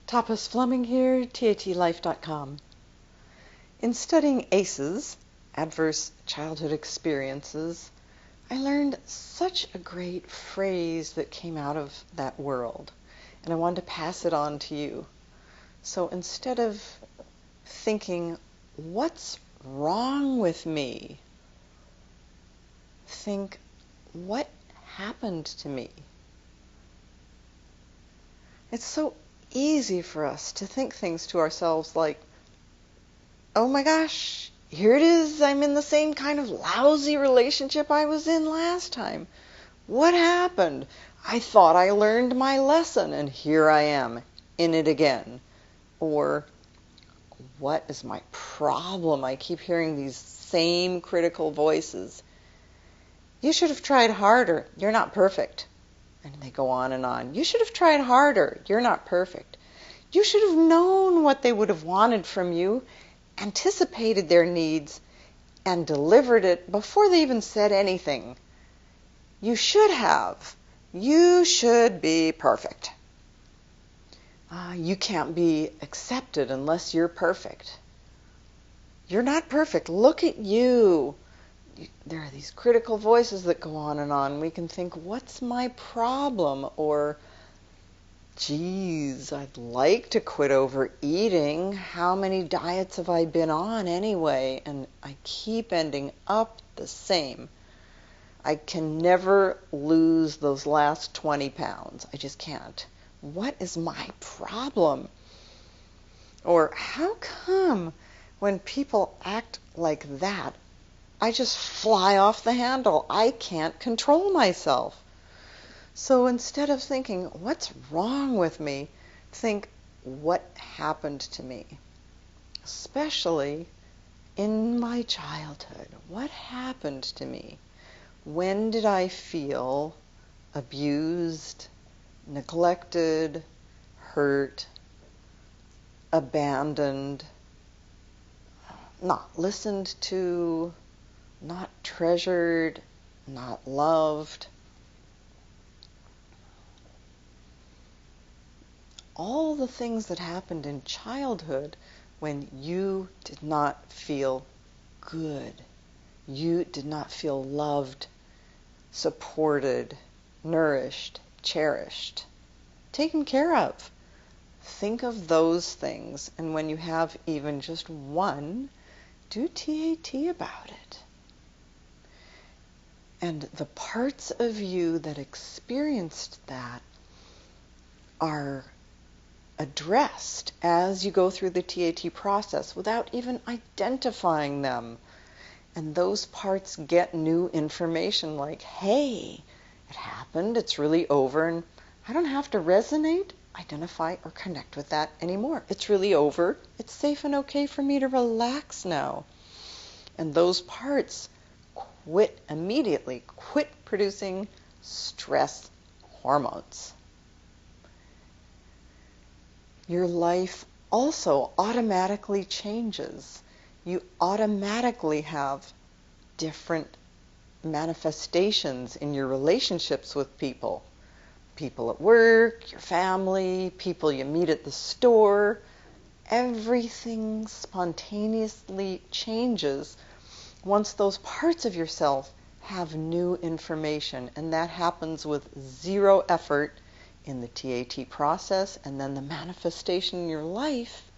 Tapas Fleming here, TATlife.com. In studying ACEs, adverse childhood experiences, I learned such a great phrase that came out of that world, and I wanted to pass it on to you. So instead of thinking, what's wrong with me? Think, what happened to me? It's so easy for us to think things to ourselves like, oh my gosh, here it is, I'm in the same kind of lousy relationship I was in last time. What happened? I thought I learned my lesson, and here I am, in it again. Or, what is my problem? I keep hearing these same critical voices. You should have tried harder. You're not perfect. And they go on and on. You should have tried harder. You're not perfect. You should have known what they would have wanted from you, anticipated their needs, and delivered it before they even said anything. You should have. You should be perfect. You can't be accepted unless you're perfect. You're not perfect. Look at you. There are these critical voices that go on and on. We can think, what's my problem? Or, geez, I'd like to quit overeating. How many diets have I been on anyway? And I keep ending up the same. I can never lose those last 20 pounds. I just can't. What is my problem? Or how come when people act like that, I just fly off the handle? I can't control myself. So instead of thinking, what's wrong with me, think, what happened to me? Especially in my childhood. What happened to me? When did I feel abused, neglected, hurt, abandoned, not listened to, not treasured, not loved? All the things that happened in childhood when you did not feel good, you did not feel loved, supported, nourished, cherished, taken care of. Think of those things, and when you have even just one, do TAT about it. And the parts of you that experienced that are addressed as you go through the TAT process without even identifying them. And those parts get new information like, hey, it happened, it's really over, and I don't have to resonate, identify, or connect with that anymore. It's really over. It's safe and okay for me to relax now. And those parts quit immediately, quit producing stress hormones. Your life also automatically changes. You automatically have different manifestations in your relationships with people. People at work, your family, people you meet at the store. Everything spontaneously changes once those parts of yourself have new information, and that happens with zero effort in the TAT process, and then the manifestation in your life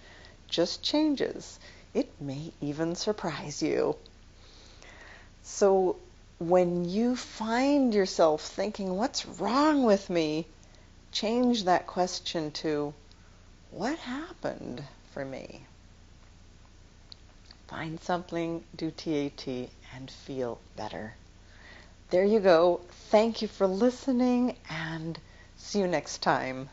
just changes. It may even surprise you. So when you find yourself thinking, what's wrong with me? Change that question to, what happened for me? Find something, do TAT, and feel better. There you go. Thank you for listening, and see you next time.